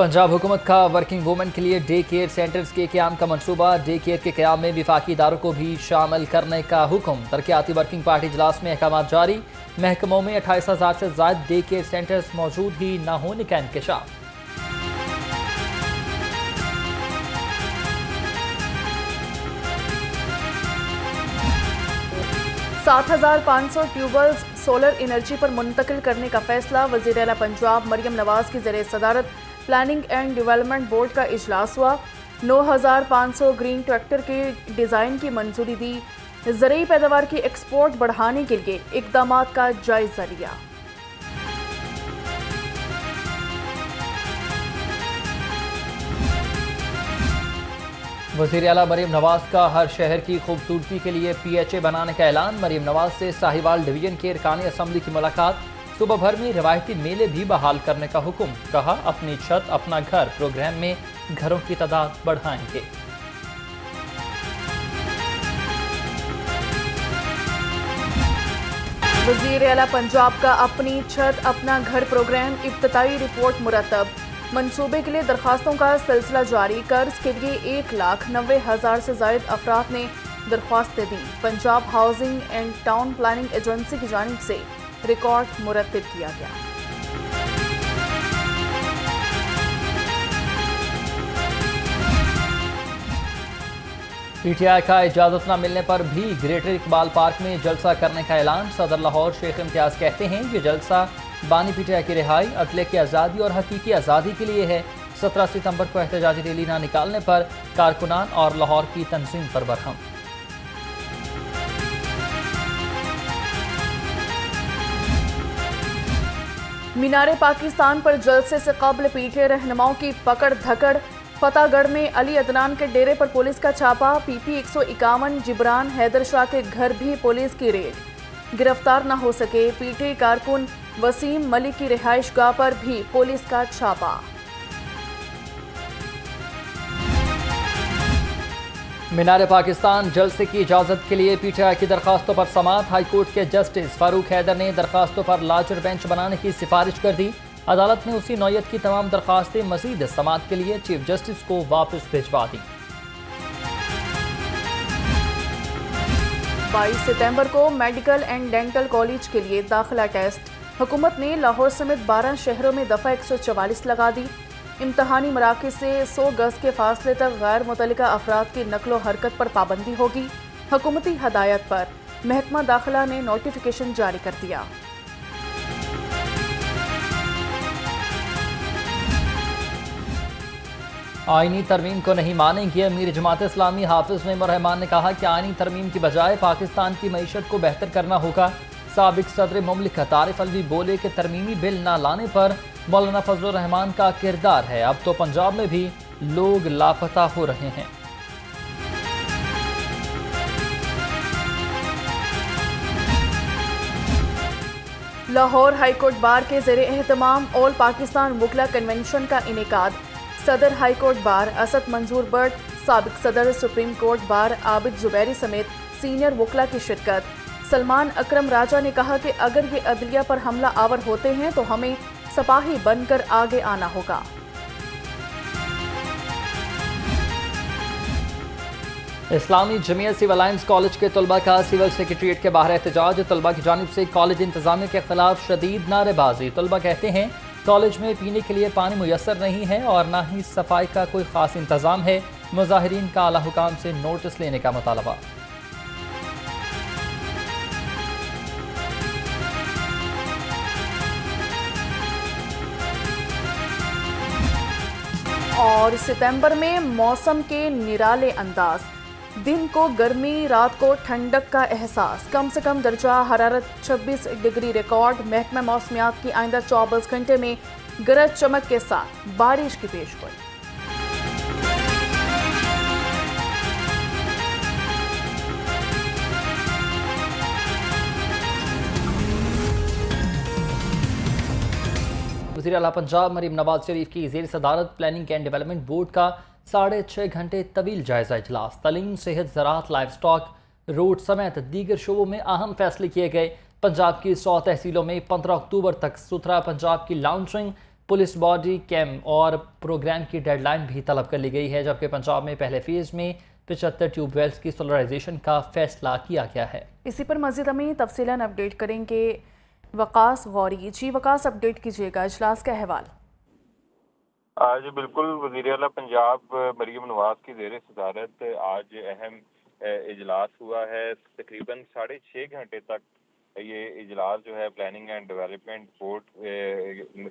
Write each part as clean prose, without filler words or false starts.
पंजाब हुकूमत का working women के लिए डे केयर सेंटर्स के क़याम का मंसूबा। डे केयर के क़याम में विफाकी इदारों को भी शामिल करने का हुक्म। तरक्याती वर्किंग पार्टी इजलास में अहकाम जारी। महकमों में 28,000 से ज़ायद डे केयर सेंटर्स मौजूद ही न होने का इंकशाफ। सात 7,500 ट्यूबवेल्स सोलर एनर्जी पर मुंतकिल करने का फैसला। वज़ीर आला पंजाब मरियम नवाज की ज़रिए सदारत प्लानिंग एंड डेवलपमेंट बोर्ड का इजलास हुआ। 9,500 ग्रीन ट्रैक्टर के डिज़ाइन की मंजूरी दी। ज़रूरी पैदावार की एक्सपोर्ट बढ़ाने के लिए इक़दामात का जायज़ा लिया। वज़ीर आला मरियम नवाज का हर शहर की खूबसूरती के लिए PHA बनाने का ऐलान। मरियम नवाज से साहिवाल डिवीजन के अरकान असम्बली की मुलाकात। सूबा भर में रिवायती मेले भी बहाल करने का हुक्म। कहा, अपनी छत अपना घर प्रोग्राम में घरों की तादाद बढ़ाएंगे। वज़ीर आला पंजाब का अपनी छत अपना घर प्रोग्राम इब्तदाई रिपोर्ट मुरतब। मंसूबे के लिए दरखास्तों का सिलसिला जारी। कर्ज के लिए 1,90,000 से ज़ायद अफराद ने दरख्वास्तें दी। Punjab housing and town planning agency की जानिब से रिकॉर्ड मुरतब किया गया। PTI का इजाज़त न मिलने पर भी ग्रेटर इकबाल पार्क में जलसा करने का ऐलान। सदर लाहौर शेख इम्तियाज़ कहते हैं कि जलसा बानी PTI की रिहाई, अदले की आज़ादी और हकीकी आज़ादी के लिए है। 17 सितंबर को एहतजाजी रैली न निकालने पर कारकुनान और लाहौर की तंजीम पर बरहम। मीनारे पाकिस्तान पर जलसे से कबल PTI रहनुमाओं की पकड़ धकड़। फतेहगढ़ में अली अदनान के डेरे पर पुलिस का छापा। PP 151 जिब्रान हैदर शाह के घर भी पुलिस की रेड। गिरफ्तार न हो सके PTI कारकुन वसीम मलिक की रिहाइश गाह पर भी पुलिस का छापा। मीनारे पाकिस्तान जलसे की इजाज़त के लिए PTI की दरखास्तों पर समाअत। हाई कोर्ट के जस्टिस फारूक हैदर ने दरखास्तों पर लार्जर बेंच बनाने की सिफारिश कर दी। अदालत ने उसी नौयत की तमाम दरखास्तें मज़ीद समाअत के लिए चीफ जस्टिस को वापस भिजवा दी। 22 सितंबर को मेडिकल एंड डेंटल कॉलेज के लिए दाखिला टेस्ट। हुकूमत ने लाहौर समेत 12 शहरों में दफ़ा 144 लगा दी। इम्तहानी मराकज़ से 100 गज के फासले तक गैर मुतल्लिका अफराद की नकलो हरकत पर पाबंदी होगी। हुकूमती हदायत पर महकमा दाखिला ने नोटिफिकेशन जारी कर दिया। आईनी तरमीम को नहीं मानेंगे। अमीर जमात इस्लामी हाफिज नईमुर रहमान ने कहा कि आईनी तरमीम की बजाय पाकिस्तान की मईशत को बेहतर करना होगा। साबिक सदर मुमलिकत आरिफ अलवी बोले कि तरमीमी बिल ना लाने पर मौलाना फजलुर रहमान का किरदार है। अब तो पंजाब में भी लोग लापता हो रहे हैं। लाहौर हाईकोर्ट बार के ज़ेरे एहतमाम ऑल पाकिस्तान वकला कन्वेंशन का इनेकाद। सदर हाईकोर्ट बार असद मंजूर बट, साबिक सदर supreme court bar Abid Zubairi समेत सीनियर वकला की शिरकत। सलमान अकरम राजा ने कहा कि अगर ये अदलिया पर हमला आवर होते हैं तो हमें सपाही बनकर आगे आना होगा। इस्लामी जमीयत सिविल लाइन्स कॉलेज के तलबा का सिविल सेक्रेटरीट के बाहर एहतजाज। तलबा की जानिब से कॉलेज इंतजामिया के खिलाफ शदीद नारेबाजी। तलबा कहते हैं कॉलेज में पीने के लिए पानी मुयसर नहीं है और ना ही सफाई का कोई खास इंतजाम है। मुजाहिरीन का आला हुकाम से नोटिस लेने का मुतालबा। और सितंबर में मौसम के निराले अंदाज। दिन को गर्मी, रात को ठंडक का एहसास। कम से कम दर्जा हरारत 26 डिग्री रिकॉर्ड। महकमा मौसमियात की आइंदा 24 घंटे में गरज चमक के साथ बारिश की पेशगोई। वज़ीर आला पंजाब मरियम नवाज शरीफ की ज़ेर सदारत प्लानिंग एंड डेवलपमेंट बोर्ड का 6.5 घंटे तवील जायजा इजलास। तलीम, सेहत, ज़राअत, लाइफ स्टॉक, रोड समेत दीगर शोबों में अहम फैसले किए गए। पंजाब की 100 तहसीलों में 15 अक्टूबर तक सुथरा पंजाब की लॉन्चिंग। पुलिस बॉडी कैम और प्रोग्राम की डेडलाइन भी तलब कर ली गई है, जबकि पंजाब में पहले फेज में 75 ट्यूबवेल्स की सोलराइजेशन का फैसला किया गया है। इसी पर मज़ीद हमें तफसीलन अपडेट करेंगे वकास गौरी। जी वकास, अपडेट कीजिएगा इजलास का अहवाल। आज बिल्कुल वज़ीर आला पंजाब मरियम नवाज की ज़ेर सदारत आज अहम इजलास हुआ है। तकरीबन 6.5 घंटे तक ये इजलास जो है प्लानिंग एंड डेवलपमेंट बोर्ड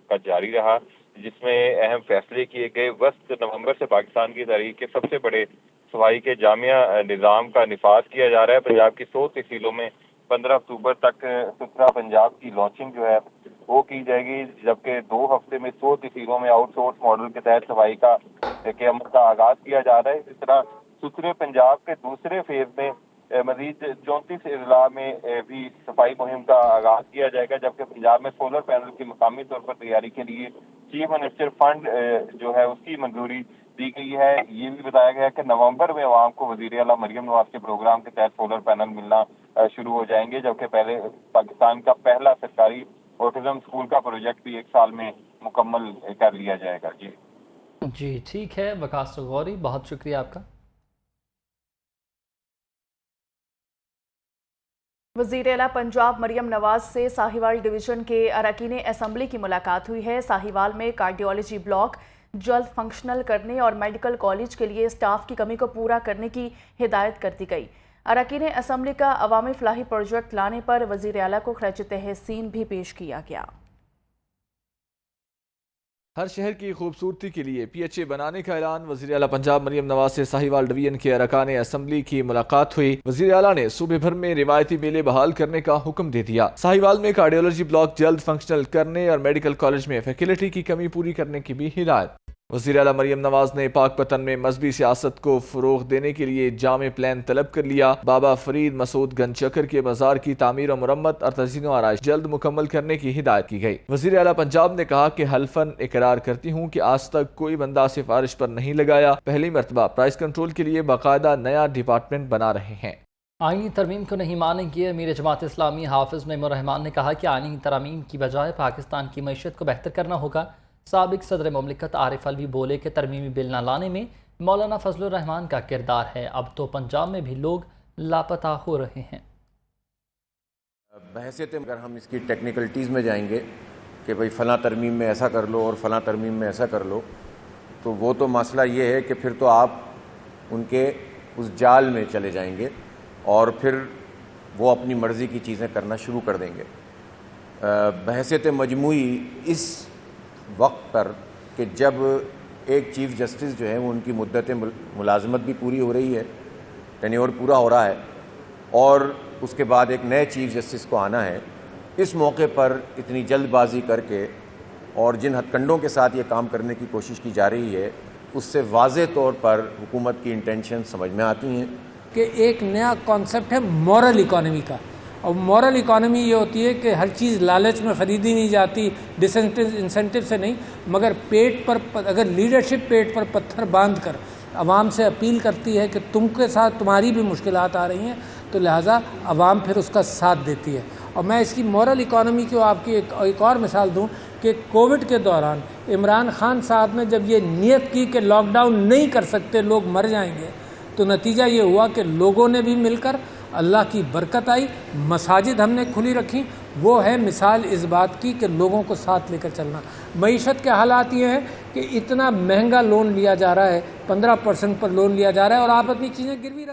का जारी रहा, जिसमें अहम फैसले किए गए। 10 नवंबर से पाकिस्तान की तारीख के सबसे बड़े सफाई के जामिया निज़ाम का निफाज किया जा रहा है। पंजाब की 100 तहसीलों में 15 अक्टूबर तक सुथरा पंजाब की लॉन्चिंग जो है वो की जाएगी, जबकि 2 हफ्ते में 100 तहसीलों में आउटसोर्स मॉडल के तहत सफाई के अमल का आगाज किया जा रहा है। इस तरह सुथरे पंजाब के दूसरे फेज में मजीद 34 अजला में भी सफाई मुहिम का आगाज किया जाएगा, जबकि पंजाब में सोलर पैनल की मकामी तौर पर तैयारी के लिए चीफ मिनिस्टर फंड जो है उसकी मंजूरी दी गई है। ये भी बताया गया है कि नवंबर में आवाम को वज़ीर आला मरियम नवाज के प्रोग्राम के तहत सोलर पैनल मिलना शुरू हो जाएंगे, जबकि पहले पाकिस्तान का पहला सरकारी ऑटिज्म स्कूल का प्रोजेक्ट भी 1 साल में मुकम्मल कर लिया जाएगा। जी ठीक है वकास गौरी, बहुत शुक्रिया आपका। वज़ीर आला पंजाब मरियम नवाज से साहिवाल डिवीज़न के अरकान असम्बली की मुलाकात हुई है। साहिवाल में कार्डियोलॉजी ब्लॉक जल्द फंक्शनल करने और मेडिकल कॉलेज के लिए स्टाफ की कमी को पूरा करने की हिदायत कर दी गई। अरकान असम्बली का अवामी फलाही प्रोजेक्ट लाने पर वज़ीर आला को खराज तहसीन भी पेश किया गया। हर शहर की खूबसूरती के लिए PHA बनाने का ऐलान। वज़ीर आला पंजाब मरियम नवाज से साहिवाल डिवीजन के अरकान असम्बली की मुलाकात हुई। वज़ीर आला ने सूबे भर में रिवायती मेले बहाल करने का हुक्म दे दिया। साहिवाल में कार्डियोलॉजी ब्लॉक जल्द फंक्शनल करने और मेडिकल कॉलेज में फैसिलिटी की कमी पूरी करने की भी हिदायत। वज़ीर आला मरियम नवाज ने पाकपतन में मजहबी सियासत को फ़रोग़ देने के लिए जामे प्लान तलब कर लिया। बाबा फरीद मसूद गंज चक्कर के बाजार की तामीर और मुरम्मत और तज़ीन व आराइश जल्द मुकम्मल करने की हिदायत की गई। वज़ीर आला पंजाब ने कहा कि हल्फन इकरार करती हूँ कि आज तक कोई बंदा सिफारिश पर नहीं लगाया। पहली मरतबा प्राइस कंट्रोल के लिए बाकायदा नया डिपार्टमेंट बना रहे हैं। आईनी तरमीम को नहीं मानेंगे अमीर जमात इस्लामी हाफिज मेमोर रहमान ने कहा कि आईनी तरमीम की बजाय पाकिस्तान की मईशत को बेहतर करना होगा। साबिक सदर मुमलिकत आरिफ अलवी बोले कि तरमीमी बिल न लाने में मौलाना फजलुर रहमान का किरदार है। अब तो पंजाब में भी लोग लापता हो रहे हैं। बहसियत अगर हम इसकी टेक्निकलिटीज़ में जाएंगे कि भाई फ़लाँ तरमीम में ऐसा कर लो और फ़लाँ तरमीम में ऐसा कर लो, तो वो तो मसला ये है कि फिर तो आप उनके उस जाल में चले जाएंगे और फिर वो अपनी मर्ज़ी की चीज़ें करना शुरू कर देंगे। बहसियत मजमूई इस वक्त पर कि जब एक चीफ़ जस्टिस जो है वो उनकी मुद्दत मुलाजमत भी पूरी हो रही है, टेन्योर पूरा हो रहा है, और उसके बाद एक नए चीफ़ जस्टिस को आना है, इस मौके पर इतनी जल्दबाजी करके और जिन हथकंडों के साथ ये काम करने की कोशिश की जा रही है, उससे वाज़े तौर पर हुकूमत की इंटेंशन समझ में आती हैं कि एक नया कॉन्सेप्ट है मॉरल इकॉनमी का। और मॉरल इकॉनमी ये होती है कि हर चीज़ लालच में ख़रीदी नहीं जाती, इंसेंटिव से नहीं, मगर पेट पर अगर लीडरशिप पेट पर पत्थर बांध कर अवाम से अपील करती है कि तुमके साथ तुम्हारी भी मुश्किलात आ रही हैं, तो लिहाजा अवाम फिर उसका साथ देती है। और मैं इसकी मॉरल इकॉनमी को आपकी एक और मिसाल दूं कि कोविड के दौरान इमरान खान साहब ने जब ये नियत की कि लॉकडाउन नहीं कर सकते, लोग मर जाएंगे, तो नतीजा ये हुआ कि लोगों ने भी मिलकर अल्लाह की बरकत आई, मसाजिद हमने खुली रखी। वो है मिसाल इस बात की कि लोगों को साथ लेकर चलना। मईशत के हालात ये हैं कि इतना महंगा लोन लिया जा रहा है, 15% पर लोन लिया जा रहा है और आप अपनी चीज़ें गिरवी रख